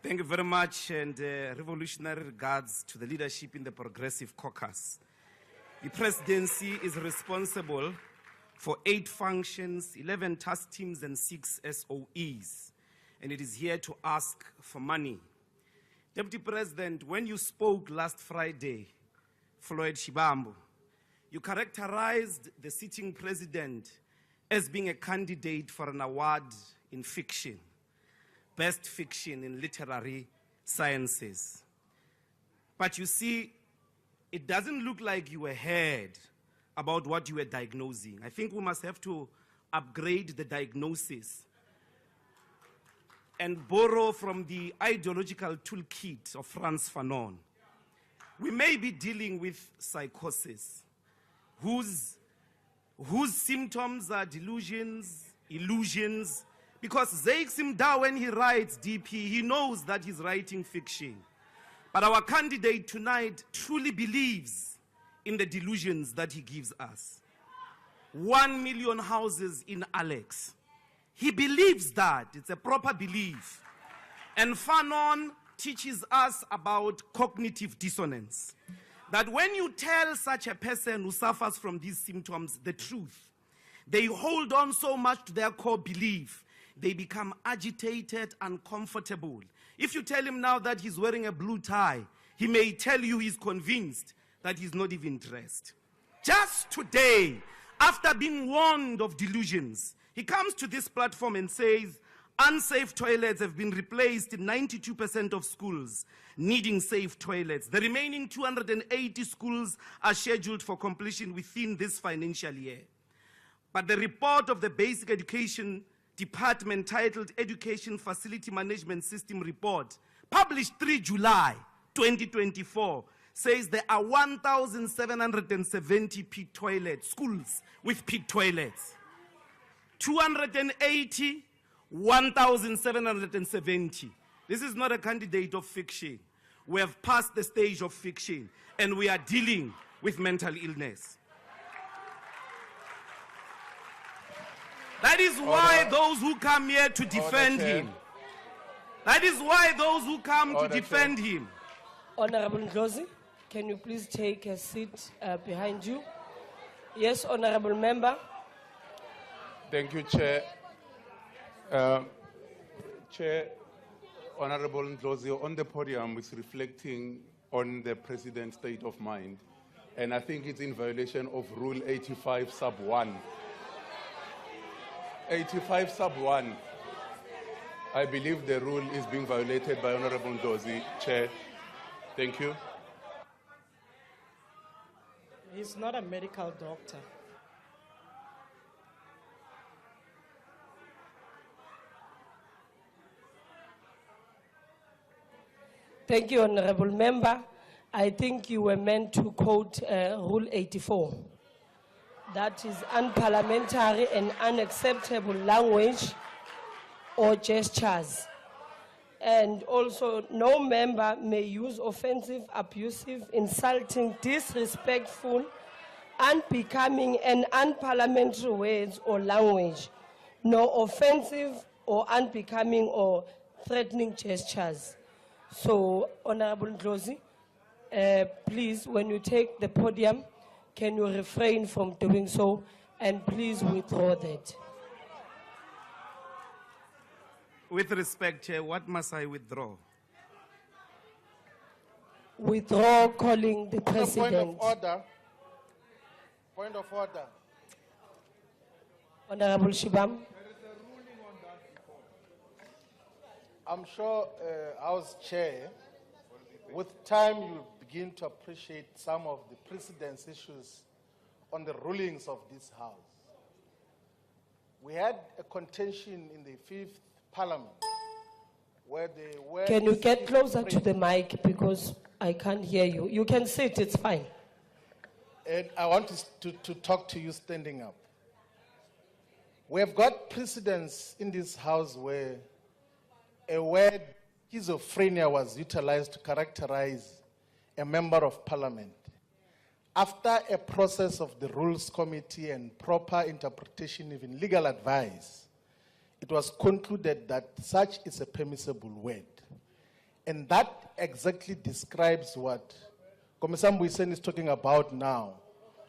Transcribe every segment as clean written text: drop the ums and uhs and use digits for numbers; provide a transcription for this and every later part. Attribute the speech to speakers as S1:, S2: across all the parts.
S1: Thank you very much, and revolutionary regards to the leadership in the Progressive Caucus. The presidency is responsible for 8 functions, 11 task teams, and 6 SOEs, and it is here to ask for money. Deputy President, when you spoke last Friday, Floyd Shibambu, you characterized the sitting president as being a candidate for an award in fiction, best fiction in literary sciences. But you see, it doesn't look like you were heard about what you were diagnosing. I think we must have to upgrade the diagnosis and borrow from the ideological toolkit of Frantz Fanon. We may be dealing with psychosis, whose symptoms are delusions, illusions, because Zakes Mda, when he writes DP, he knows that he's writing fiction. But our candidate tonight truly believes in the delusions that he gives us. 1 million houses in Alex. He believes that. It's a proper belief. And Fanon teaches us about cognitive dissonance. That when you tell such a person who suffers from these symptoms the truth, they hold on so much to their core belief, they become agitated, uncomfortable. If you tell him now that he's wearing a blue tie, he may tell you he's convinced that he's not even dressed. Just today, after being warned of delusions, he comes to this platform and says, unsafe toilets have been replaced in 92% of schools needing safe toilets. The remaining 280 schools are scheduled for completion within this financial year. But the report of the Basic Education Department titled Education Facility Management System Report, published 3 July 2024, says there are 1,770 pit toilets, schools with pit toilets. 280, 1,770. This is not a candidate of fiction. We have passed the stage of fiction, and we are dealing with mental illness. That is why those who come here to defend him, that is why those who come to defend him.
S2: Honorable Ndlozi, can you please take a seat behind you? Yes, honorable member.
S3: Thank you, Chair. Chair, Honorable Ndlozi, on the podium is reflecting on the President's state of mind, and I think it's in violation of Rule 85 sub 1. 85 sub 1. I believe the rule is being violated by Honorable Ndlozi, Chair. Thank you.
S4: He's not a medical doctor.
S2: Thank you, honorable member. I think you were meant to quote Rule 84. That is unparliamentary and unacceptable language or gestures. And also, no member may use offensive, abusive, insulting, disrespectful, unbecoming, and unparliamentary words or language, nor offensive or unbecoming or threatening gestures. So, Honorable Ndlozi, please, when you take the podium, can you refrain from doing so, and please withdraw that.
S1: With respect, Chair, what must I withdraw?
S2: Withdraw calling the president.
S5: Point of order. Point of order.
S2: Honorable Shibam.
S5: I'm sure, House Chair, with time you'll begin to appreciate some of the precedence issues on the rulings of this House. We had a contention in the 5th Parliament where they were...
S2: Can you get closer to the mic because I can't hear you? You can sit, it's fine.
S5: And I want to talk to you standing up. We have got precedence in this House where a word schizophrenia was utilized to characterize a member of Parliament. After a process of the Rules Committee and proper interpretation, even legal advice, it was concluded that such is a permissible word. And that exactly describes what Komisam Buisen is talking about now,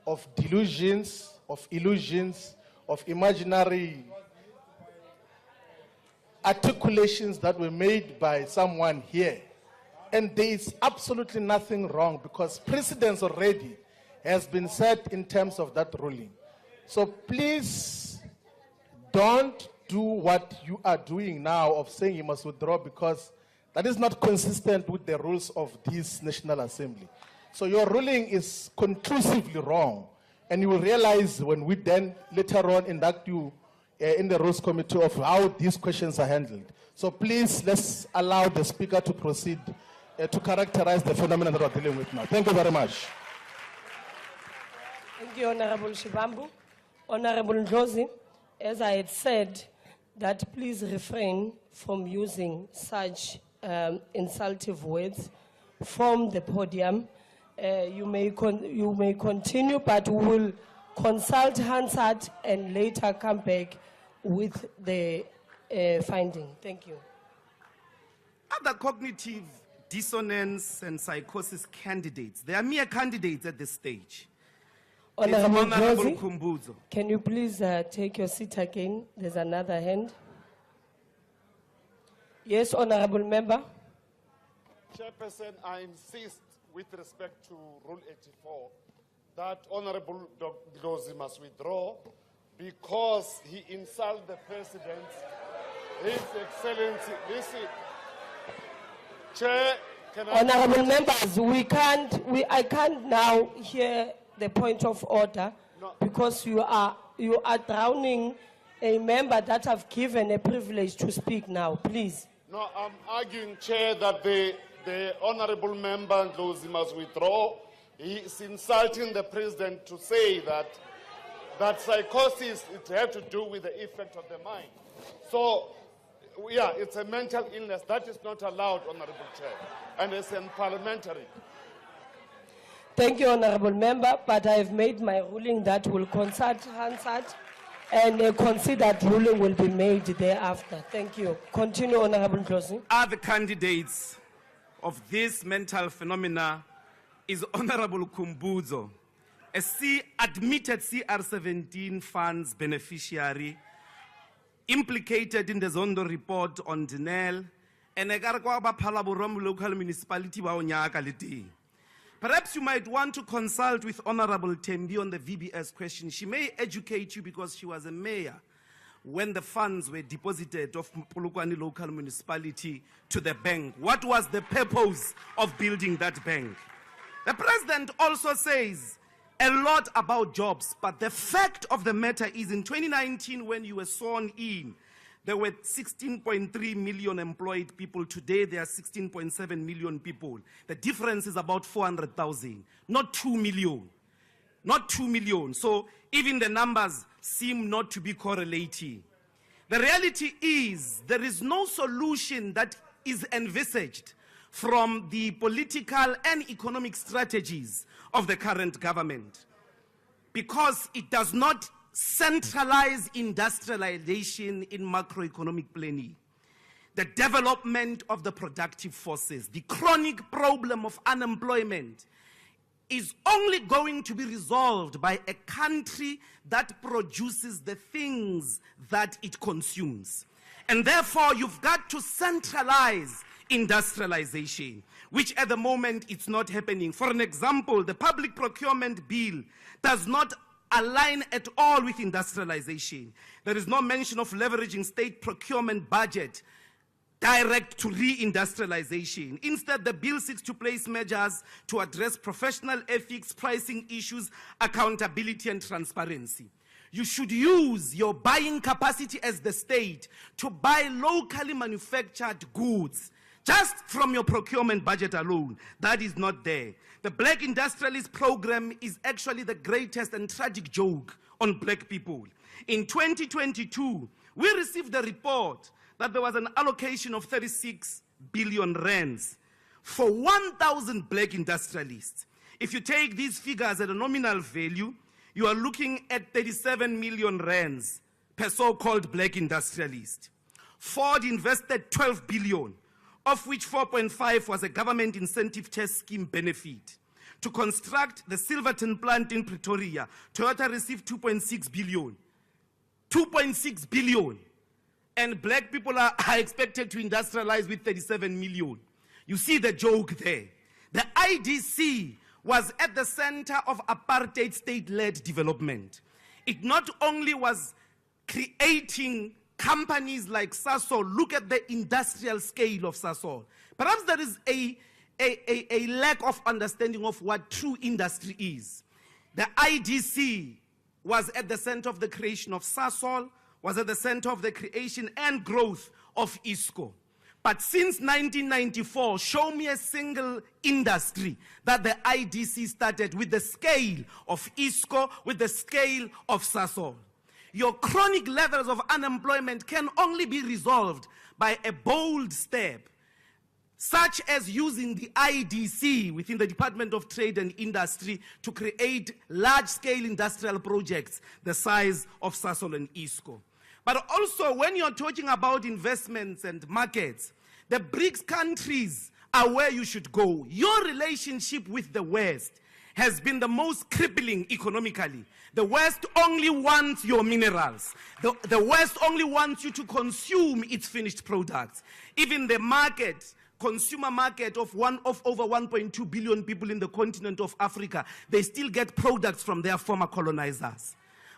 S5: of delusions, of illusions, of imaginary articulations that were made by someone here. And there is absolutely nothing wrong because precedence already has been set in terms of that ruling. So please don't do what you are doing now of saying you must withdraw because that is not consistent with the rules of this National Assembly. So your ruling is conclusively wrong. And you will realize when we then later on induct you in the Rules Committee of how these questions are handled. So please, let's allow the Speaker to proceed to characterize the phenomenon that we're dealing with now. Thank you very much.
S2: Thank you, Honorable Shibambu. Honorable Ndlozi, as I had said, that please refrain from using such insultive words from the podium. You may continue, but we will consult Hansard and later come back with the finding. Thank you.
S1: Other cognitive dissonance and psychosis candidates, they are mere candidates at this stage.
S2: Honorable
S1: Honorable
S2: Ndlozi,
S1: Kumbuzo.
S2: can you please take your seat again? There's another hand. Yes, Honorable Member.
S6: Chairperson, I insist with respect to Rule 84 that Honorable Ndlozi must withdraw because he insulted the President, His Excellency. Listen, Chair, can I...
S2: Honorable members, I can't now hear the point of order because you are drowning a member that have given a privilege to speak now. Please.
S6: No, I'm arguing, Chair, that the Honorable Member Ndlozi must withdraw. He is insulting the President to say that psychosis, it had to do with the effect of the mind. So, yeah, it's a mental illness. That is not allowed, Honorable Chair, and it's unparliamentary.
S2: Thank you, Honorable Member, but I have made my ruling that will consult Hansard and a considered ruling will be made thereafter. Thank you. Continue, Honorable Ndlozi.
S1: Other candidates of this mental phenomena is Honorable Kumbuzo, a admitted CR17 funds beneficiary, implicated in the Zondo report on Denel, and a local municipality. Perhaps you might want to consult with Honorable Tembi on the VBS question. She may educate you because she was a mayor when the funds were deposited of Polokwane local municipality to the bank. What was the purpose of building that bank? The President also says a lot about jobs, but the fact of the matter is in 2019 when you were sworn in, there were 16.3 million employed people. Today, there are 16.7 million people. The difference is about 400,000, not 2 million. Not 2 million. So even the numbers seem not to be correlating. The reality is there is no solution that is envisaged from the political and economic strategies of the current government because it does not centralize industrialization in macroeconomic planning, the development of the productive forces, the chronic problem of unemployment is only going to be resolved by a country that produces the things that it consumes. And therefore, you've got to centralize industrialization, which at the moment it's not happening. For an example, the public procurement bill does not align at all with industrialization. There is no mention of leveraging state procurement budget direct to reindustrialization. Instead, the bill seeks to place measures to address professional ethics, pricing issues, accountability, and transparency. You should use your buying capacity as the state to buy locally manufactured goods just from your procurement budget alone. That is not there. The Black Industrialist Program is actually the greatest and tragic joke on black people. In 2022, we received a report that there was an allocation of 36 billion rands for 1,000 black industrialists. If you take these figures at a nominal value, you are looking at 37 million rands per so-called black industrialist. Ford invested 12 billion. of which 4.5 was a government incentive test scheme benefit. To construct the Silverton plant in Pretoria, Toyota received 2.6 billion. 2.6 billion. And black people are expected to industrialize with 37 million. You see the joke there. The IDC was at the center of apartheid state-led development. It not only was creating companies like Sasol. Look at the industrial scale of Sasol. Perhaps there is a lack of understanding of what true industry is. The IDC was at the center of the creation of Sasol, was at the center of the creation and growth of ISCO. But since 1994, show me a single industry that the IDC started with the scale of ISCO, with the scale of Sasol. Your chronic levels of unemployment can only be resolved by a bold step, such as using the IDC within the Department of Trade and Industry to create large-scale industrial projects the size of Sasol and ISCO. But also, when you're talking about investments and markets, the BRICS countries are where you should go. Your relationship with the West has been the most crippling economically. The West only wants your minerals. The West only wants you to consume its finished products. Even the market, consumer market of over 1.2 billion people in the continent of Africa, they still get products from their former colonizers.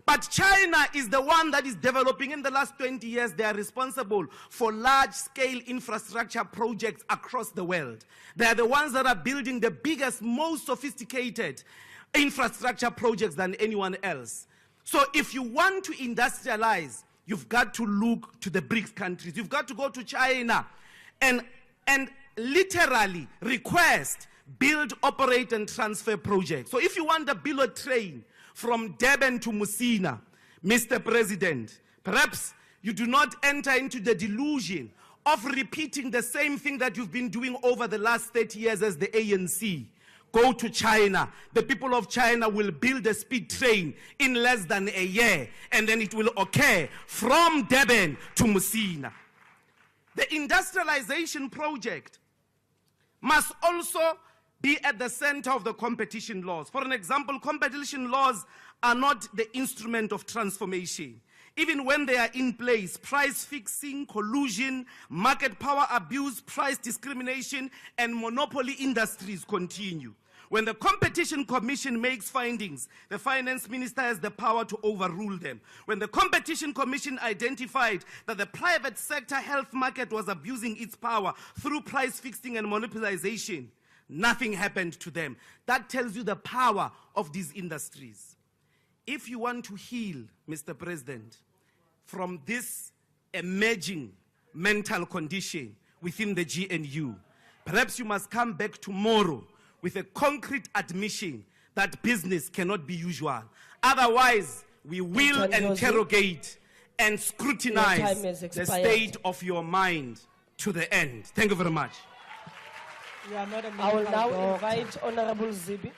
S1: But China is the one that is developing. In the last 20 years, they are responsible for large-scale infrastructure projects across the world. They are the ones that are building the biggest, most sophisticated infrastructure projects than anyone else. So if you want to industrialize, you've got to look to the BRICS countries. You've got to go to China and literally request build, operate, and transfer projects. So if you want to build a train from Durban to Musina, Mr. President, perhaps you do not enter into the delusion of repeating the same thing that you've been doing over the last 30 years as the ANC. Go to China. The people of China will build a speed train in less than a year, and then it will occur from Durban to Musina. The industrialization project must also be at the center of the competition laws. For an example, competition laws are not the instrument of transformation. Even when they are in place, price fixing, collusion, market power abuse, price discrimination, and monopoly industries continue. When the Competition Commission makes findings, the Finance Minister has the power to overrule them. When the Competition Commission identified that the private sector health market was abusing its power through price fixing and monopolization, nothing happened to them. That tells you the power of these industries. If you want to heal, Mr. President, from this emerging mental condition within the GNU, perhaps you must come back tomorrow with a concrete admission that business cannot be usual. Otherwise, we will interrogate and scrutinize the state of your mind to the end. Thank you very much.
S4: You are not a
S2: I will
S4: medical
S2: now
S4: doctor.
S2: invite Honorable Zibi.